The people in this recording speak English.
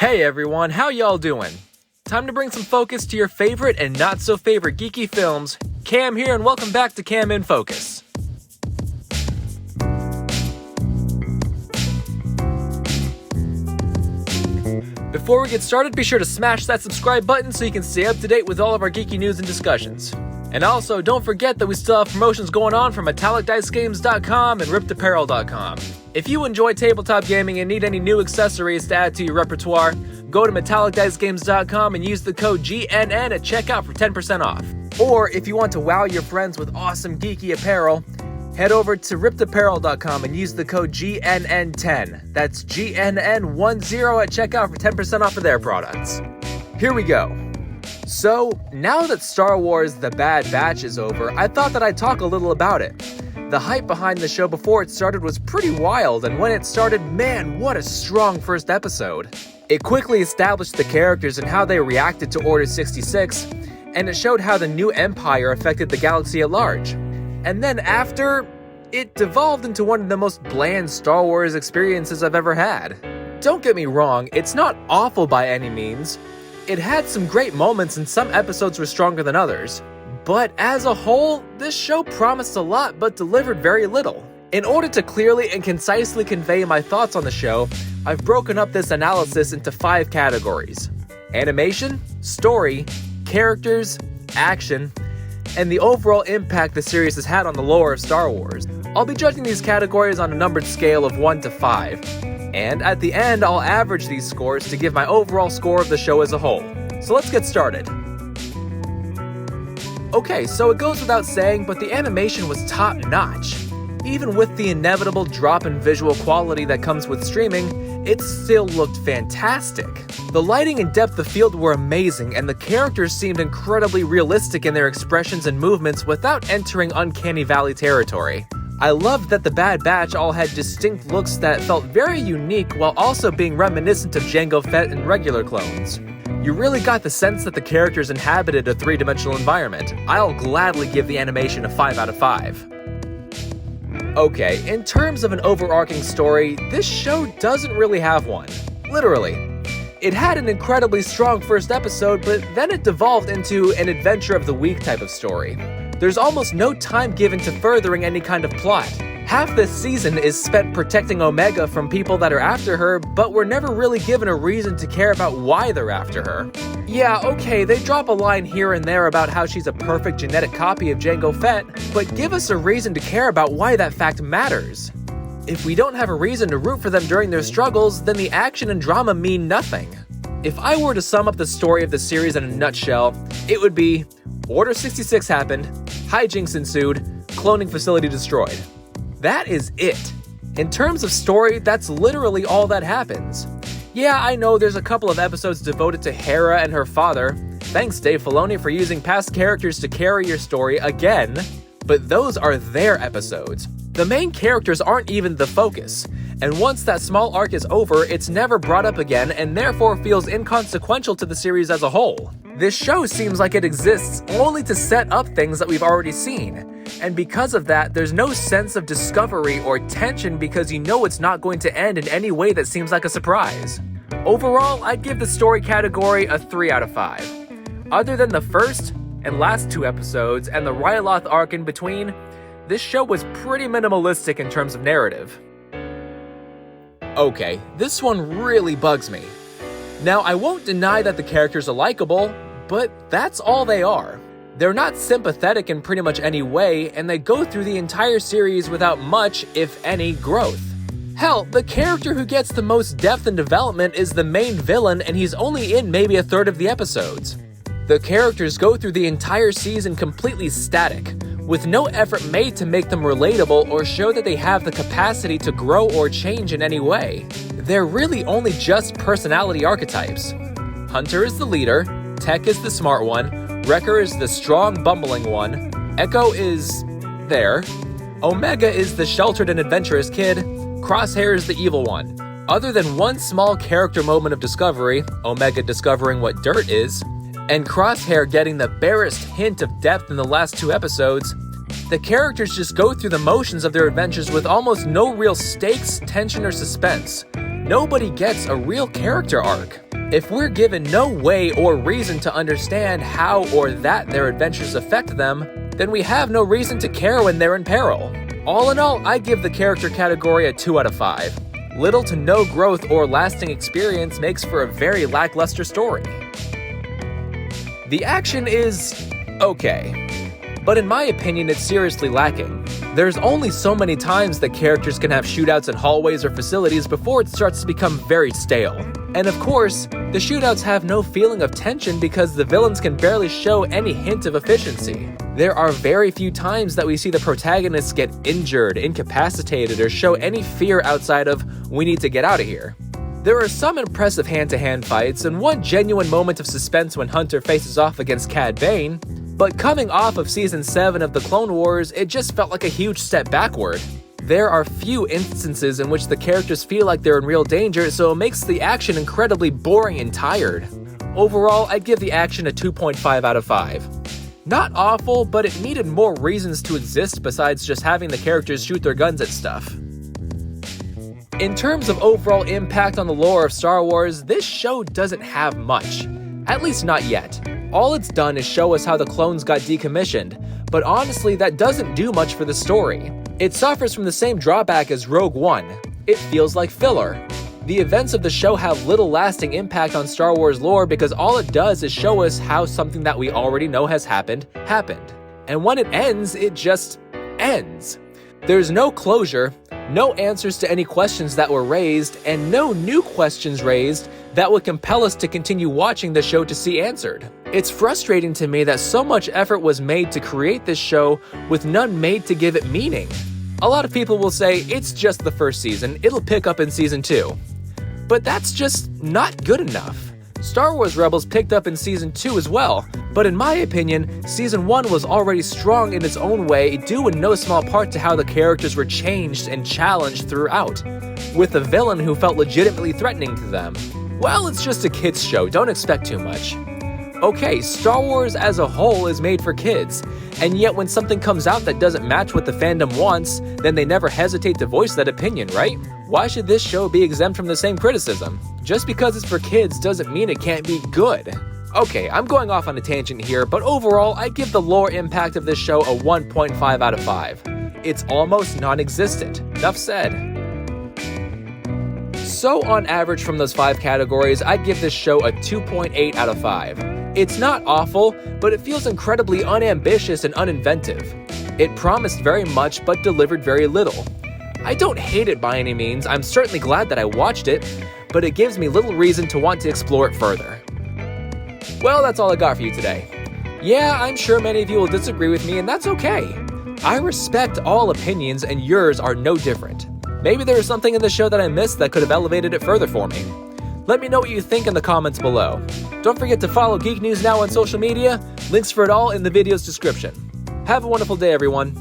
Hey everyone, how y'all doing? Time to bring some focus to your favorite and not so favorite geeky films. Cam here and welcome back to Cam in Focus. Before we get started, be sure to smash that subscribe button so you can stay up to date with all of our geeky news and discussions. And also, don't forget that we still have promotions going on from MetallicDiceGames.com and RippedApparel.com. If you enjoy tabletop gaming and need any new accessories to add to your repertoire, go to MetallicDiceGames.com and use the code GNN at checkout for 10% off. Or if you want to wow your friends with awesome geeky apparel, head over to RippedApparel.com and use the code GNN10. That's GNN10 at checkout for 10% off of their products. Here we go. So, now that Star Wars The Bad Batch is over, I thought that I'd talk a little about it. The hype behind the show before it started was pretty wild, and when it started, man, what a strong first episode. It quickly established the characters and how they reacted to Order 66, and it showed how the new Empire affected the galaxy at large. And then after, it devolved into one of the most bland Star Wars experiences I've ever had. Don't get me wrong, it's not awful by any means. It had some great moments and some episodes were stronger than others. But as a whole, this show promised a lot but delivered very little. In order to clearly and concisely convey my thoughts on the show, I've broken up this analysis into 5 categories: animation, story, characters, action, and the overall impact the series has had on the lore of Star Wars. I'll be judging these categories on a numbered scale of 1 to 5. And at the end, I'll average these scores to give my overall score of the show as a whole. So let's get started. Okay, so it goes without saying, but the animation was top-notch. Even with the inevitable drop in visual quality that comes with streaming, it still looked fantastic. The lighting and depth of field were amazing, and the characters seemed incredibly realistic in their expressions and movements without entering Uncanny Valley territory. I loved that the Bad Batch all had distinct looks that felt very unique while also being reminiscent of Jango Fett and regular clones. You really got the sense that the characters inhabited a 3-dimensional environment. I'll gladly give the animation a 5 out of 5. Okay, in terms of an overarching story, this show doesn't really have one. Literally. It had an incredibly strong first episode, but then it devolved into an adventure of the week type of story. There's almost no time given to furthering any kind of plot. Half this season is spent protecting Omega from people that are after her, but we're never really given a reason to care about why they're after her. Yeah, okay, they drop a line here and there about how she's a perfect genetic copy of Jango Fett, but give us a reason to care about why that fact matters. If we don't have a reason to root for them during their struggles, then the action and drama mean nothing. If I were to sum up the story of the series in a nutshell, it would be: Order 66 happened, hijinks ensued, cloning facility destroyed. That is it. In terms of story, that's literally all that happens. Yeah, I know there's a couple of episodes devoted to Hera and her father. Thanks, Dave Filoni, for using past characters to carry your story again. But those are their episodes. The main characters aren't even the focus. And once that small arc is over, it's never brought up again and therefore feels inconsequential to the series as a whole. This show seems like it exists only to set up things that we've already seen. And because of that, there's no sense of discovery or tension because you know it's not going to end in any way that seems like a surprise. Overall, I'd give the story category a 3 out of 5. Other than the first and last 2 episodes and the Ryloth arc in between, this show was pretty minimalistic in terms of narrative. Okay, this one really bugs me. Now, I won't deny that the characters are likable, but that's all they are. They're not sympathetic in pretty much any way, and they go through the entire series without much, if any, growth. Hell, the character who gets the most depth and development is the main villain, and he's only in maybe a third of the episodes. The characters go through the entire season completely static, with no effort made to make them relatable or show that they have the capacity to grow or change in any way. They're really only just personality archetypes. Hunter is the leader, Tech is the smart one, Wrecker is the strong, bumbling one, Echo is there, Omega is the sheltered and adventurous kid, Crosshair is the evil one. Other than one small character moment of discovery, Omega discovering what dirt is, and Crosshair getting the barest hint of depth in the last 2 episodes, the characters just go through the motions of their adventures with almost no real stakes, tension, or suspense. Nobody gets a real character arc. If we're given no way or reason to understand how or that their adventures affect them, then we have no reason to care when they're in peril. All in all, I give the character category a 2 out of 5. Little to no growth or lasting experience makes for a very lackluster story. The action is okay, but in my opinion it's seriously lacking. There's only so many times that characters can have shootouts in hallways or facilities before it starts to become very stale. And of course, the shootouts have no feeling of tension because the villains can barely show any hint of efficiency. There are very few times that we see the protagonists get injured, incapacitated, or show any fear outside of, "we need to get out of here." There are some impressive hand-to-hand fights and one genuine moment of suspense when Hunter faces off against Cad Bane, but coming off of Season 7 of The Clone Wars, it just felt like a huge step backward. There are few instances in which the characters feel like they're in real danger, so it makes the action incredibly boring and tired. Overall, I'd give the action a 2.5 out of 5. Not awful, but it needed more reasons to exist besides just having the characters shoot their guns at stuff. In terms of overall impact on the lore of Star Wars, this show doesn't have much. At least not yet. All it's done is show us how the clones got decommissioned, but honestly that doesn't do much for the story. It suffers from the same drawback as Rogue One. It feels like filler. The events of the show have little lasting impact on Star Wars lore because all it does is show us how something that we already know has happened. And when it ends, it just ends. There's no closure, no answers to any questions that were raised, and no new questions raised that would compel us to continue watching the show to see answered. It's frustrating to me that so much effort was made to create this show with none made to give it meaning. A lot of people will say, it's just the first season, it'll pick up in Season 2. But that's just not good enough. Star Wars Rebels picked up in Season 2 as well, but in my opinion, Season 1 was already strong in its own way due in no small part to how the characters were changed and challenged throughout, with a villain who felt legitimately threatening to them. Well, it's just a kids show, don't expect too much. Okay, Star Wars as a whole is made for kids, and yet when something comes out that doesn't match what the fandom wants, then they never hesitate to voice that opinion, right? Why should this show be exempt from the same criticism? Just because it's for kids doesn't mean it can't be good. Okay, I'm going off on a tangent here, but overall, I give the lore impact of this show a 1.5 out of 5. It's almost non-existent. Enough said. So on average from those 5 categories, I'd give this show a 2.8 out of 5. It's not awful, but it feels incredibly unambitious and uninventive. It promised very much, but delivered very little. I don't hate it by any means, I'm certainly glad that I watched it, but it gives me little reason to want to explore it further. Well, that's all I got for you today. Yeah, I'm sure many of you will disagree with me, and that's okay. I respect all opinions, and yours are no different. Maybe there was something in the show that I missed that could have elevated it further for me. Let me know what you think in the comments below. Don't forget to follow Geek News Now on social media, links for it all in the video's description. Have a wonderful day, everyone.